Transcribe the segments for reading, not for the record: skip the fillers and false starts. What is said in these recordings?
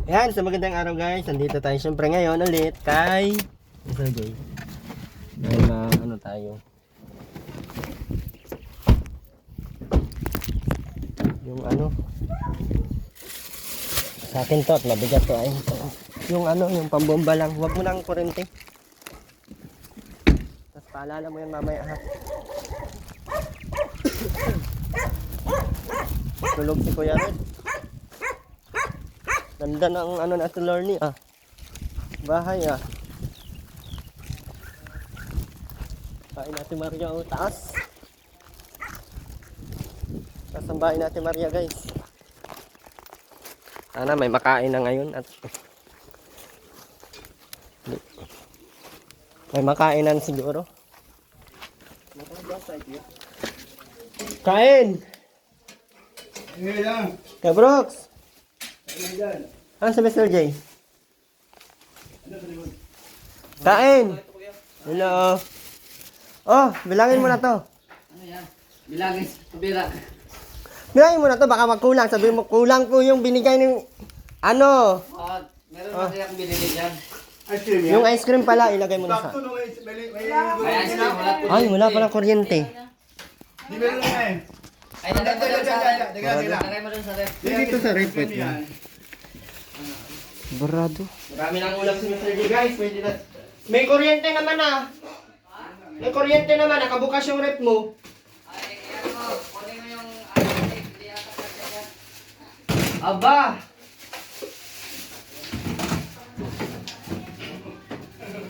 Yan, sa magandang araw guys. Nandito tayo syempre ngayon ulit kay Sir Jay. Dahil ano tayo. Yung ano. Sa akin to at mabigat to ay. Yung ano, yung pambomba lang. Huwag mo na ang kurente. Tapos paalala mo yan mamaya ha. Tulog si Kuya Red. Ganda ng ano na Lorny ah. Bahay ah. Bahay natin Maria oh, taas. Taas ang bahay natin Maria guys. Sana may makain na ngayon at may makainan siguro. Kain! Kaya Brooks! Ano sa Mr. J? Kain! Hello! Oh, bilangin mo na to. Ano yan? Bilangin sa pabira. Bilangin mo na to, baka magkulang. Sabihin mo, kulang po yung binigay ng ano. Oh, meron ba kayang binili dyan? Yung ice cream pala, ilagay mo na sa... May ice cream, wala po. Ay, wala palang kuryente. Ay, lagay mo dun sa rep. Lagay mo dun sa rep. Dito sa repet yan. Barado. Marami ng ulam si Mr. J guys. Pwede na. May kuryente naman ah. May kuryente naman. Nakabukas yung rep mo. Ay, ano, kunin mo yung ice hindi yata kasi yan. Aba!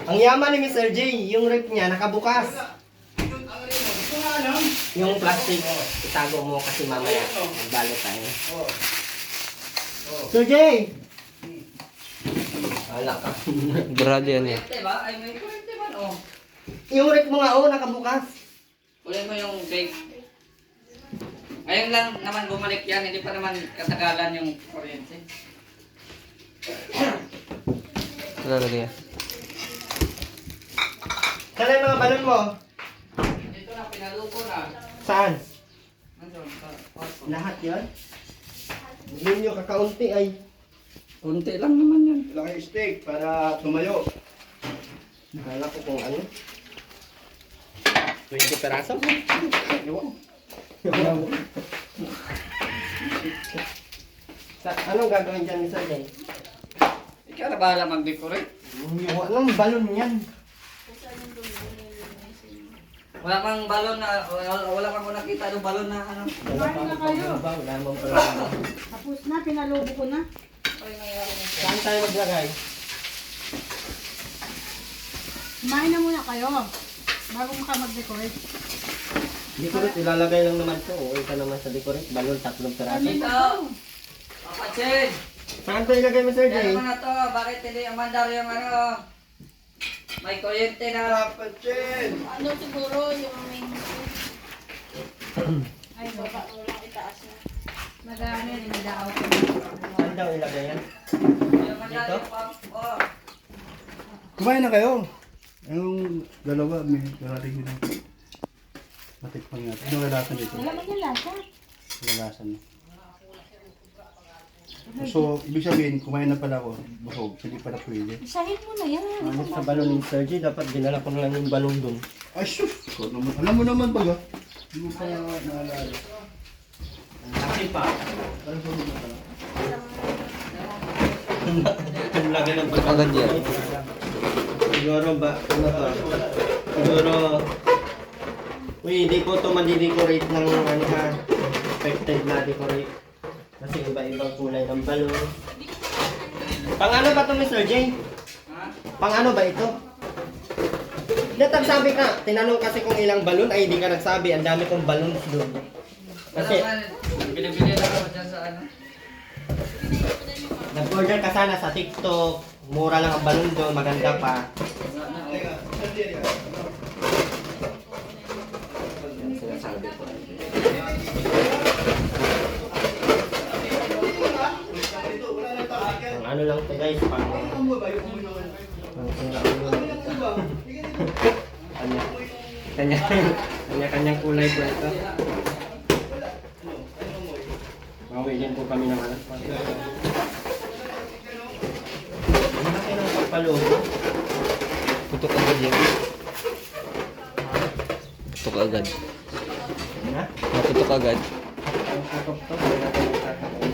Ang yaman ni Mr. J, yung rep niya nakabukas. Yung plastic, itago mo kasi mamaya magbalot tayo. Sir J! Wala ka. Brado yan eh. Kurente ba? Ay, may kurente ba? Oh. Yung rep mo nga nakabukas. Kunin mo yung bake. Ngayon lang naman bumalik yan, hindi pa naman katagalan yung kuryente. Talaga yan. Saan yung mga balon mo? Dito na, pinaluko na. Saan? Nandun, sa kwarto. Lahat yun? Hindi nyo kakaunti ay. Kunti lang naman yan. Laki steak para tumayo. Kala ko kung ano. 20 peraso? Anong gagawin dyan ni Sir Jay? Ikaw na bahala mag-decorate. Anong balon yan? Wala mang balon na, wala mang nakita yung balon na ano. Wala na kayo. Wala mong pala. Tapos na, pinalubo ko na. Saan tayo maglagay? Kumain na muna kayo. Bago ka mag-decorate. Decorate, ilalagay lang naman to. Uwi ka naman sa decorate. Balon, 3 peraso. Dito! Kapatid! Saan to ilagay mo Sir Yan Jay? naman na to, bakit hindi umandar yung ano? May kuryente na. Ano siguro yung main ay, baba ko lang itaas na. Mag-ano yun, nag-out ko. Saan daw ilagay yan? Yung umandar Dito? yung pump. Oh. Kumain na kayo. Yung dalawa, may karating nila. Matikpang natin. Ano lalasan dito? Wala man yung lasa. Lalasan. So, ibig sabihin, kumain na pala ako. Busog. Hindi pala pwede. Isahin mo na yan. Ano sa balon ni Sir Jay? Dapat dinala ko na lang yung balon dun. Ay, sus! Ikaw naman. Alam mo naman baga. Hindi mo pa naalala. Laki pa. Parang sa mga pala. Ang laki ng pagkagad yan. Siguro ba? Ano to? Siguro... Uy, hindi ko to madidecorate ng ano ha. Expected na decorate. Kasi iba-ibang kulay ng balon. Pang ano ba to Mr. J? Ha? Pang ano ba ito? Sabi ka, tinanong kasi kung ilang balon, ay hindi ka nagsabi. Ang dami kong balon doon. Kasi Wala man, binibili lang ako dyan sa ano. nag-order ka sana sa TikTok. Mura lang ang balon doon, maganda pa. Wala na, oh. Yan sinasabi ko. Ang ano lang to guys, pang kanya-kanyang kulay po ito. Mawin din po kami ng alas. paluho. Putok agad yan. Putok agad. Ha? Naputok agad. Ang tutok to, hindi natin magkakaroon.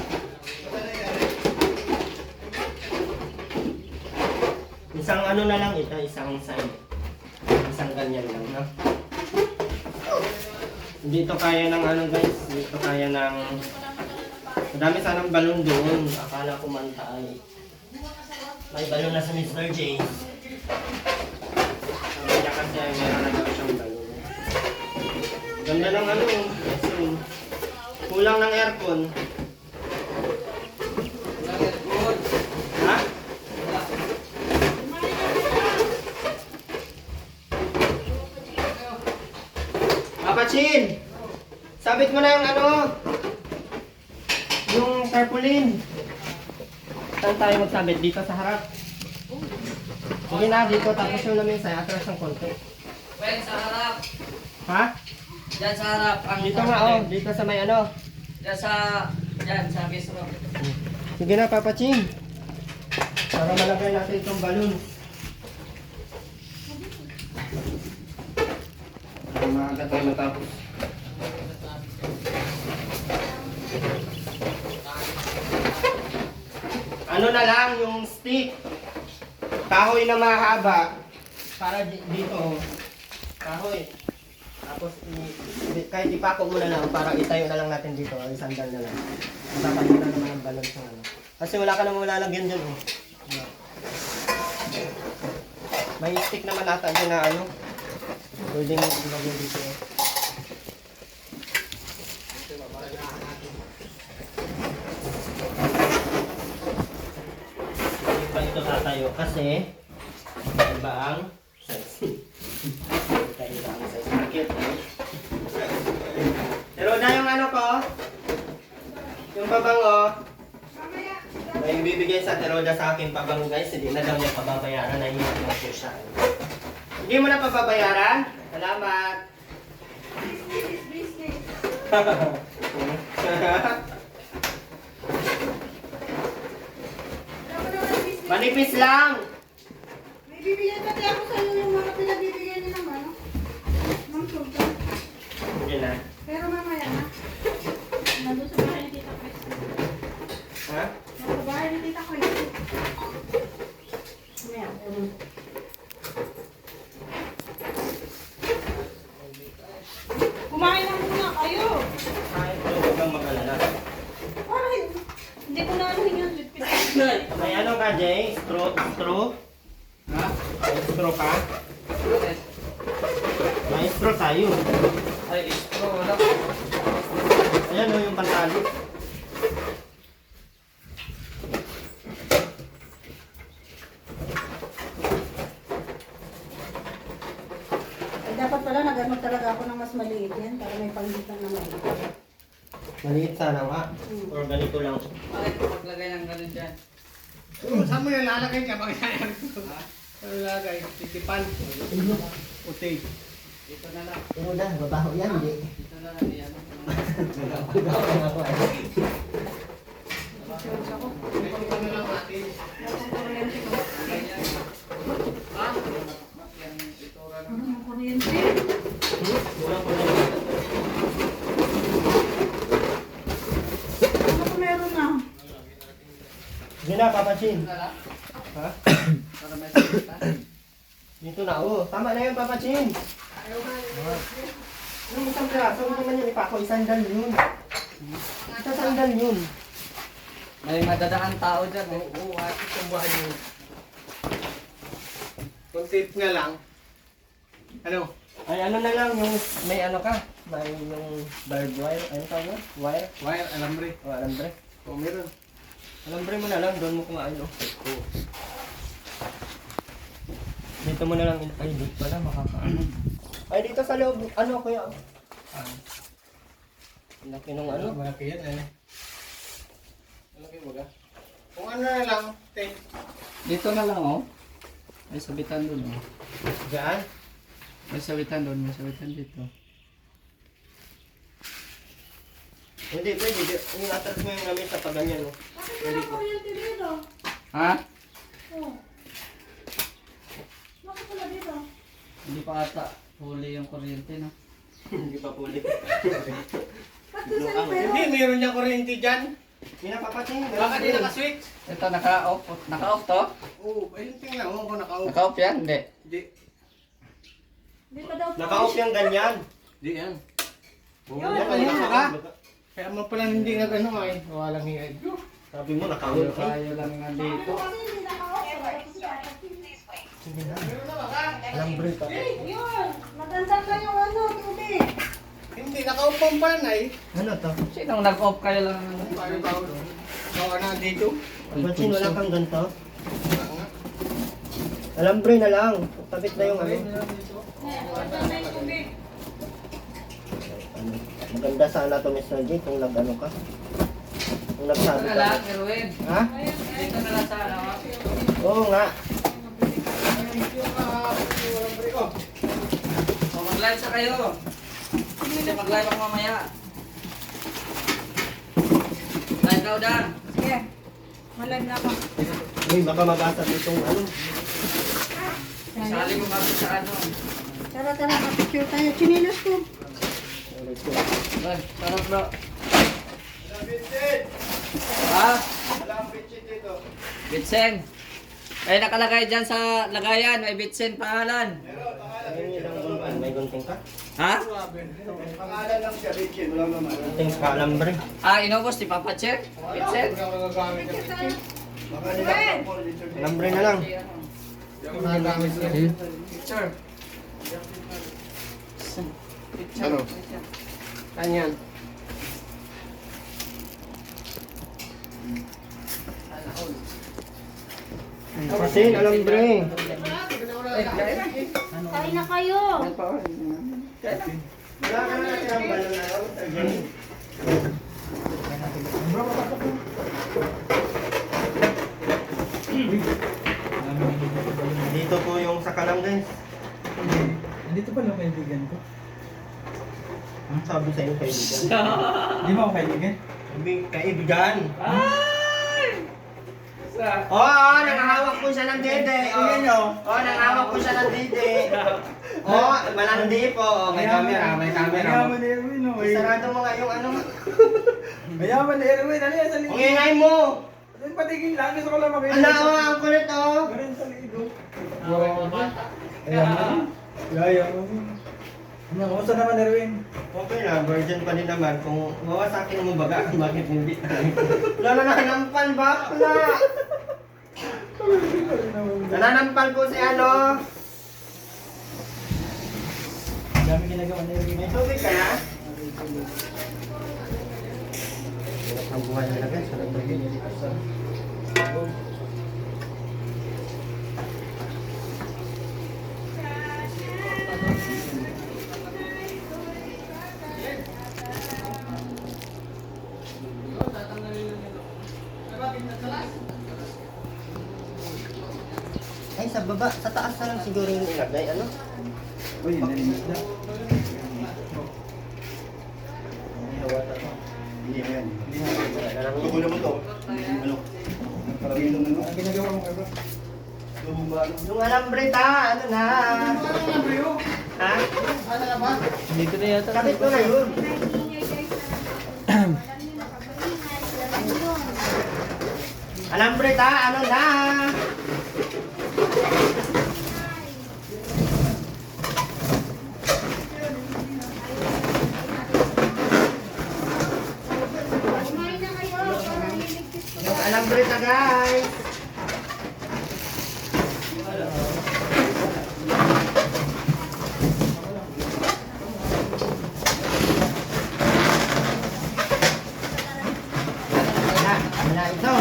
Isang ano na lang ito, isang side. Isang ganyan lang, no? Hindi to kaya ng ano guys, hindi to kaya ng... Madami sanang balon doon. Akala ko manta ay... May balon na sa Mr. J. Sabi niya kasi ay meron na daw siyang balon. Ganda ng ano, kasi kulang ng aircon. Ha? Papa Chin! Sabit mo na yung ano, yung tarpaulin. Saan tayo magsabit? Dito sa harap. Sige na, dito tapos yung lamesa, atras ng konti. Well, sa harap. Ha? Diyan sa harap. Ang Dito nga oh, dito sa may ano. Diyan sa bistro. Sige na, Papa Ching. Para malagay natin itong balon. Maaga tayo matapos. Ano na lang, yung stick. Kahoy na mahaba. Para dito. Kahoy. Tapos, kahit ipako mo na lang para itayo na lang natin dito. Ang sandal na lang. Matapag na naman ang balon sa ano. Kasi wala ka naman lalagyan dyan. Oh. May stick naman ata dyan na ano. Pwede mo ilagyan dito. Oh. Pa ito tatayo kasi iba ang size. Iba ang size. Market. Pero na yung ano ko, yung pabango, may bibigay sa Teroda sa akin pabango guys, hindi na daw niya pababayaran, nahihiyak lang po siya. Hindi mo na pababayaran? Salamat! Manipis lang! May bibigyan pati ako sa'yo yung mga pinagbibigyan niyo ng ano? Ng sultan. Hindi na. Pero mamaya na. Nandun sa bahay ni Tita Chris. Ha? Nasa bahay ni Tita Chris. Mamaya. Kumain na muna kayo. Ay, huwag kang mag-alala. Parang hindi ko na ano yung lipit. May ano ka, Jay? Straw? Straw? Ha? May straw ka? May straw tayo. Ay, istro. Wala. Ayan o yung pantalo. Ay, dapat pala nag-ano talaga ako ng mas maliit yan para may panghitan na maliit. Maliit sana nga. Or ganito lang. Bakit ko maglagay ng ganun dyan? Saan mo yung lalagay ka? Bakit yan? Ano lalagay? Titipan. Puti. Dito na lang. Pero na, babaho yan, hindi. Dito na lang. Yan. Babaho na ako eh. Ano lang natin? Ganyan. Ha? Yan, itura na. Ano yung kuryente? Walang problema. Ano kung meron na? Hindi na, Papa Chin. Dito na lang. Ha? Para may salita. Dito na, oh. Tama na yun, Papa Chin. Yung isang piraso, hindi naman yun ipako, isandal yun. Isandal yun. May madadaan tao dyan. Oo, at itong bahay yun. Kung tape nga lang. Ano? Ay, ano na lang, yung may ano ka? May yung barbed wire, ano tawag yun? Wire? Wire, alambre. O, alambre. Kung meron. Alambre mo na lang, doon mo kumain, oh. Dito mo na lang, ay, dito pala, makakaano. Ay, dito sa loob, ano, kuya? Laki nung ano? Malaki yan eh. Malaki baga. Kung ano na lang, tape. Dito na lang, oh. May sabitan doon, oh. Diyan? May sabitan doon, may sabitan dito. Hindi, pwede. Iniatras mo yung gamit sa paganyan, oh. Bakit meron kuryente dito? Ha? Oh. Hindi pa ata huli yung kuryente, no? Hindi pa puli. Ba't doon sa pero? Hindi, meron niya kuryente dyan. Pinapapating. Baka di naka-switch. Ito, naka-off. Naka-off to? Oo, ayun tingnan mo kung naka-off. Naka-off yan? Hindi. Di. Di pa daw Naka-off yung ganyan. Di yan. Yun. Kaya mo pala hindi nag-ano ay. Walang hiyay. Sabi mo, naka-off. Tayo lang nga dito. Kasi hindi naka-off. Alam bro pa. Yun. Maganda ka yung ano, tubig. Hindi, naka-off ang panay. Ano to? Sinong nag-off kayo lang? Paano tawag? Gawa na dito. Pansin, wala kang ganito. Alambre na lang. Tapit na yung ano. Maganda yung tubig. Ano, maganda sana to, Miss Najee, kung nag-ano ka. Kung nagsabi Dito na ka. lang, Erwin. Ha? Dito na lang sana. Oo nga. O, mag-live sa kayo. Kasi mag-live ako mamaya. Live daw Dan. Sige. Malag na ako. Uy, baka mabasa itong ano. Sali mo kami sa ano. Tara, tara. Kapicture tayo. Chinilos ko. Ay, sarap bro. Ha? Bitsen. Ay, nakalagay dyan sa lagayan. May Bitsen pangalan. May gunting ka? Ha? Pangalan lang siya, Richie. Wala naman. Gunting ka, alambre. Ah, inubos ni Papa Che? Bitsen? Magagamit ka. Baka nila po dito. Alambre na lang. Magagamit ka. Picture. Ano? Kanyan. Kasi, alambre. Kain na kayo. Wala ka na natin ang balon na yun. Dito po yung sakalang guys. Dito pala ang kaibigan ko. Ang sabi sa inyo kaibigan. Di mo ako kaibigan? Kaibigan. Sa... Oo, nangahawak po siya ng dede. Oo, nangahawak po siya ng dede. Oo, malandi po. Oo, may camera, may camera. Mayaman ni Erwin, oh. Sarado mo nga yung ano. Mayaman ni Erwin. Ano yan sa Ang lido? ingay mo. Ano patigil lang? Gusto ko lang makita. Ano, ang kulit oh. Meron sa lido. bata. Mayaman. Gaya mo. Ano, kumusta naman Erwin? Okay na, virgin pa din naman. Kung mawasakin mo baga, bakit hindi? Lalo na nanampan ba? Wala. Nananampal po si ano. Dami ginagawa ni Erwin. May tubig ka na? Ang buhay nila guys, walang tubig. Ay, sa baba, sa taas na lang siguro yung ilagay, ano? Uy, nalinis na. Hindi yan. Tugulo mo to. Ano? Parang ano? Ang ginagawa mo Erwin? Lumbalo. Yung alambre ta, ano na? Ha? Ano na ba? Dito na yata. Kapit ko na yun. Alambre ta, ano na? Kumain na kayo. Para iligpit ko. Yung alambre ta guys. Wala ito.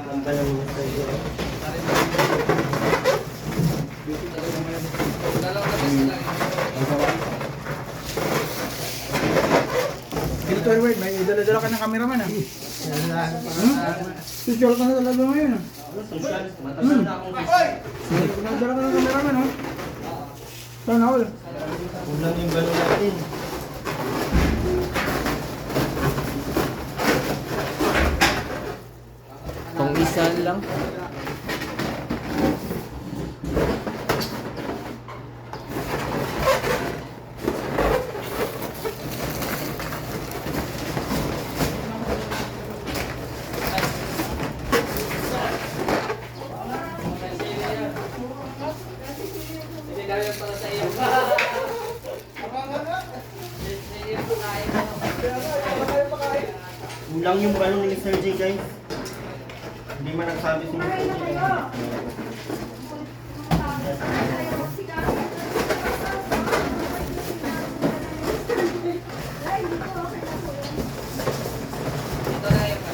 Ang balang mo sa iyo. Dalawang labas na lang. Dito Erwin, may dala-dala ka ng cameraman ah. Picture ka na talaga ngayon ah. Matagal na akong Dala ka ng cameraman ah. Sana all. Kulang yung balon natin. Pang isa lang. Hindi daw yung para sa iyo. Kulang yung balon ni Sir J, guys. Hindi man nagsabi si Mr. Kumain na J. kayo. Ito na yung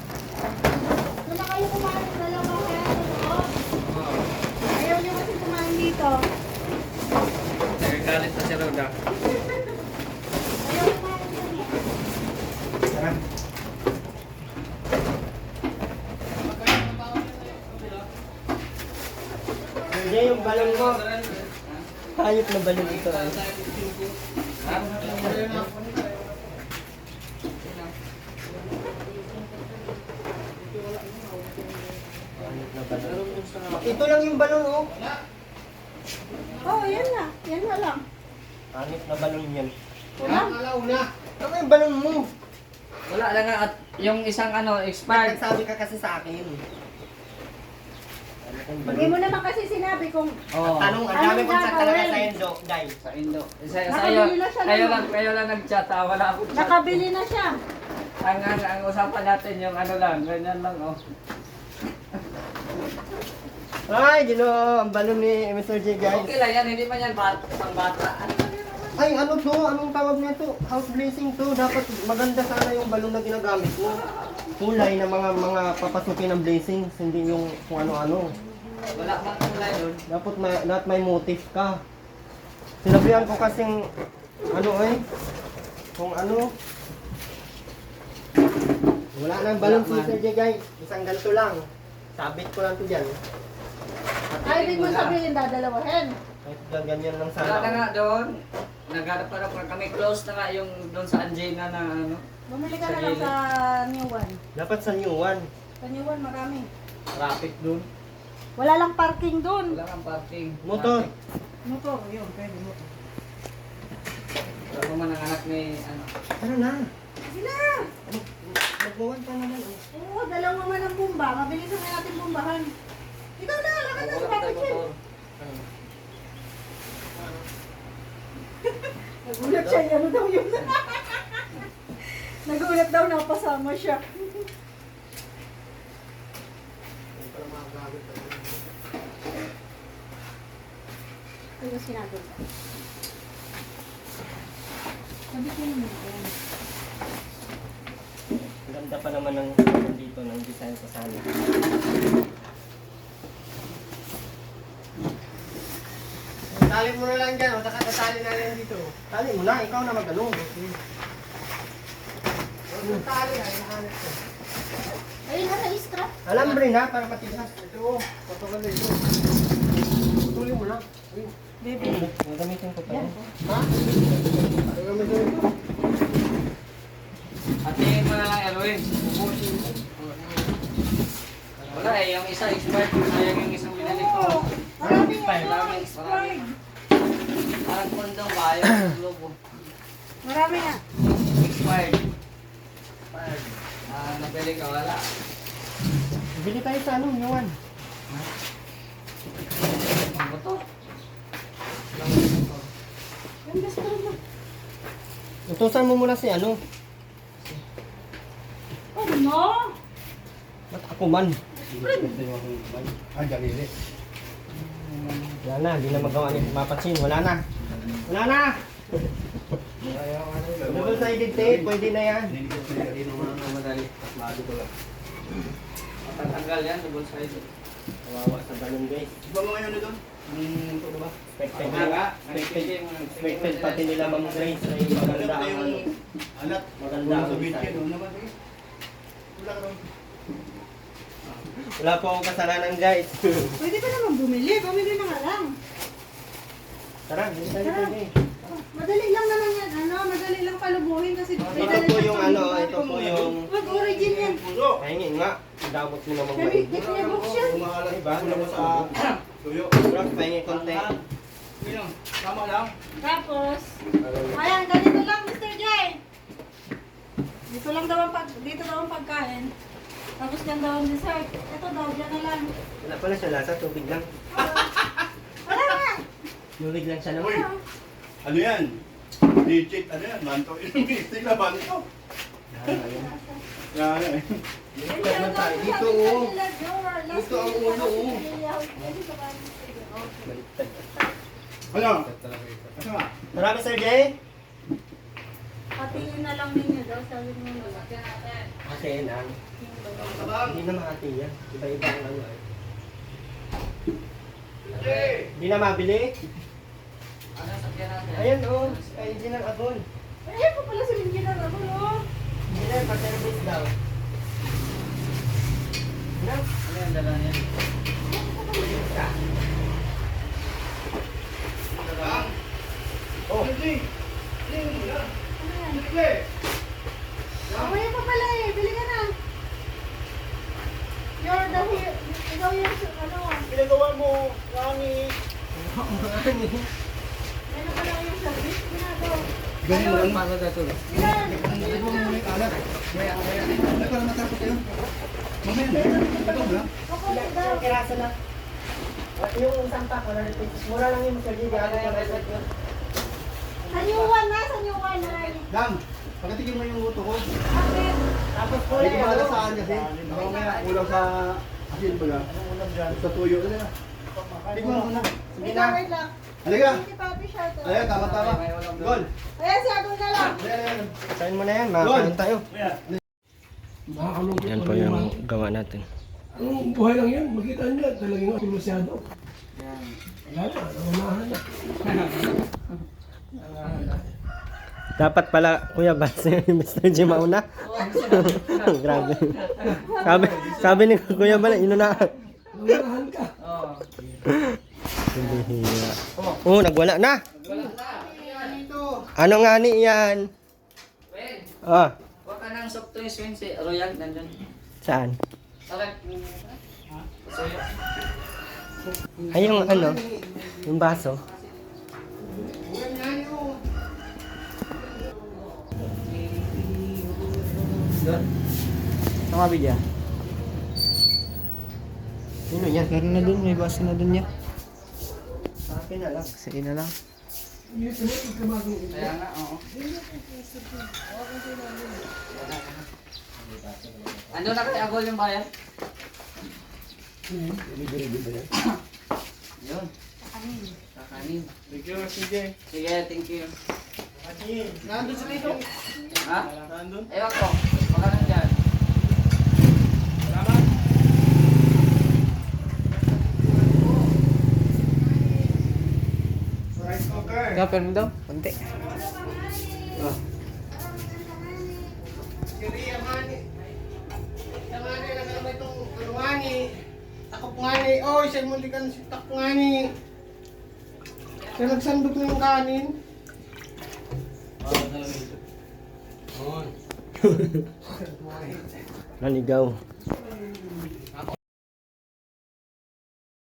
Doon na kayo kumain sa dalawa kaya sa loob. Ayaw niyo kasi kumain dito. Nagagalit na si Roda. Ayaw kumain sa loob. Tara. Sir J, yung balon mo. Hayop na balon ito. Ito lang yung balon, oh. Oh, yan na. Yan na lang. Hanip na balon yan. Kulang. Ano yung balon mo? Wala lang nga at yung isang ano, expired. Nagsabi ka kasi sa akin. Hindi mo naman kasi sinabi kung Oo. Tanong, ang dami kong chat talaga sa Indo, Dai. Sa Indo. Sa Nakabili na siya kayo naman. lang, kayo lang nag-chat ah. Wala akong chat. nakabili na siya. Ang usapan natin yung ano lang, ganyan lang oh. Ay, ang balon ni Mr. J, guys. Okay lang yan, hindi pa yan pang bata. Ano ba yan? Ay, ano to? Anong tawag nito? House blazing to. Dapat maganda sana yung balon na ginagamit mo. Kulay na mga papasukin ng blazings, hindi yung kung ano-ano. Wala bang kulay doon? Dapat may motif ka. Sinabihan ko kasing ano kung ano. Wala nang balon si Mr. J, guys. Isang ganito lang. Sabit ko lang to dyan. Ay, hindi mo sabihin dadalawahin. Kahit ganyan lang Wala na sana. nga doon. Naghanap pa na kami close na nga yung doon sa Anjena na ano. Bumili ka na lang sa new one. Dapat sa new one. Sa new one, marami. Traffic dun. Wala lang parking doon. Wala kang parking. Motor. Motor, yun. Pwede motor. Wala mo man ang anak ni ano. Ano na? Sige na! Nagbawan pa naman. Oh. Oo, dalawa man ang bumba. Mabilisan na natin bumbahan. Ikaw na, lakad na sa bakit siya. Nagulat siya, ano daw yun? Nagulat daw, napasama siya. Ano yung sinabi ko? Sabi ko naman yan. Ganda pa naman ng dito, ng design ko sana. Tali mo na lang dyan, o nakatali na lang dito. Tali mo na, ikaw na mag-ano. Yung tali na, hinahanap ko. Ayun na, na-strap. Alambre na, para patigas. Ito, patuloy na ito. Tuloy mo lang. Ayun. Baby. Gagamitin ko pa yan. Ha? Ano mo ito? Atingin mo na lang Erwin. Wala eh, yung isa expired. Sayang yung isang binalik ko. Oo, marami nga Marami, ito, marami. expired. Parang kondong ba? Yung logo. Marami nga. Expired. Nabili ka, wala. Bili tayo sa ano, Yuan. Ang buto. Yung best friend mo. Utusan mo muna si ano. Oh, no! Ba't ako man? Ay, dalili. Wala na, hindi na magawa ni Mapatsin. Wala na. Wala na! Double-sided tape, pwede na yan. Matatanggal yan, double sided. Kawawa sa ganun guys. Iba mo ngayon doon? Ano ba? Expected pati nila Ma'am Grace ay maganda ang ano. Alat. Maganda ang Sa design. video, ano naman? Wala ka doon. Wala po akong kasalanan guys. Pwede pa naman bumili. Bumili na nga lang. Tara, hindi tayo Tara. pwede. Madali lang naman yan. Madali lang palubuhin kasi Ito po yung ano, ito po yung Mag-origin yan. pahingin nga. Damot mo namang Sabi, maigi. di pinabooks yan. Umahalan Diba? mo sa tuyo. Bro, pahingin konti. Tama lang. Tapos, ayan, ganito lang, Mr. J. Dito lang daw ang dito daw ang pagkain. Tapos dyan daw ang dessert. Ito daw, dyan na lang. Wala pala siya lasa, tubig lang. Wala nga. Tubig lang siya Uy, naman. ano yan? Digit, ano yan? Manto. Ilang meeting na manto. Yan, eh. Dito tayo. Dito oh. Dito ang ulo oh. Baliktad. Ano? Asa nga? Marami Sir Jay? Patingin na lang ninyo daw, sabi mo wala. Atin ang. Hindi naman atin yan. Iba-iba ang ano ay. Hindi na mabili? Ano sakyan natin? Ayan oh. Ay, hindi ng abon. Ayun po pala si Linky na naman, oh. Hindi na, pa-service daw. Ano? Ano yung dala niya? Ka. Oh. Away pa pala eh, bili ka na. You're the hero. Ikaw yung ano. Pinagawa mo, Rani. Yan na pala yung service. Ginagawa. Ganyan mo lang. Paano na ito? Yan. Ito mo yung alat. Ay, para matapos kayo. Mamaya na. Ito ba? Ako daw. Yung kiraso na. Yung isang pack, 100 pesos. Mura lang yung Sir Jay. Di ako yung resort yun. Sa new one na, sa new one na. Dang, pagkatigil mo yung uto ko. Bakit? Tapos po Hindi ko yan. malasaan kasi. Mamaya kulang sa asin ba sa tuyo. Ano na? Tignan mo na. Sige Ikaw, na. wait lang. Halika. Si Papi Shot. Ayan, tama-tama. Gol. Ayan, si Agol na lang. Ayan. Sayin mo na yan, makakain tayo. Nakakalungkot Yan po yung gawa natin. Ang buhay lang yan, makita niya, talagang masyado. Wala na, naunahan na. Dapat pala, Kuya Bas, yung Mr. G mauna. Grabe. Sabi ni Kuya Bas, inunahan. Naunahan ka. Oo. Hindi hiya. Oh, nagwala na. Wala na. Ano nga ni yan? Well, Ah, huwag ka ng soft toys yun si Royal, nandun. saan? Sarap. Suyo. Ay, yung ano, yung baso. Doon. Tama bigyan. Sino yan? Meron na dun, may baso na dun niya. Sa akin na lang. Sige na lang. Kaya nga, oo. Ando na kay Agol yung bayan? Yun. Kakanin. Thank you, sige. Sige, thank you. Nandun sa dito. Ha? Nandun. Ewan ko. Baka nandyan. Rice cooker. Kapel mo daw, konti. Kiri, amani. Amani, nagkaroon itong alungani. Takop ngani. Oh, isang muli ka si takop ngani. Kaya nagsandok na yung kanin. Nanigaw.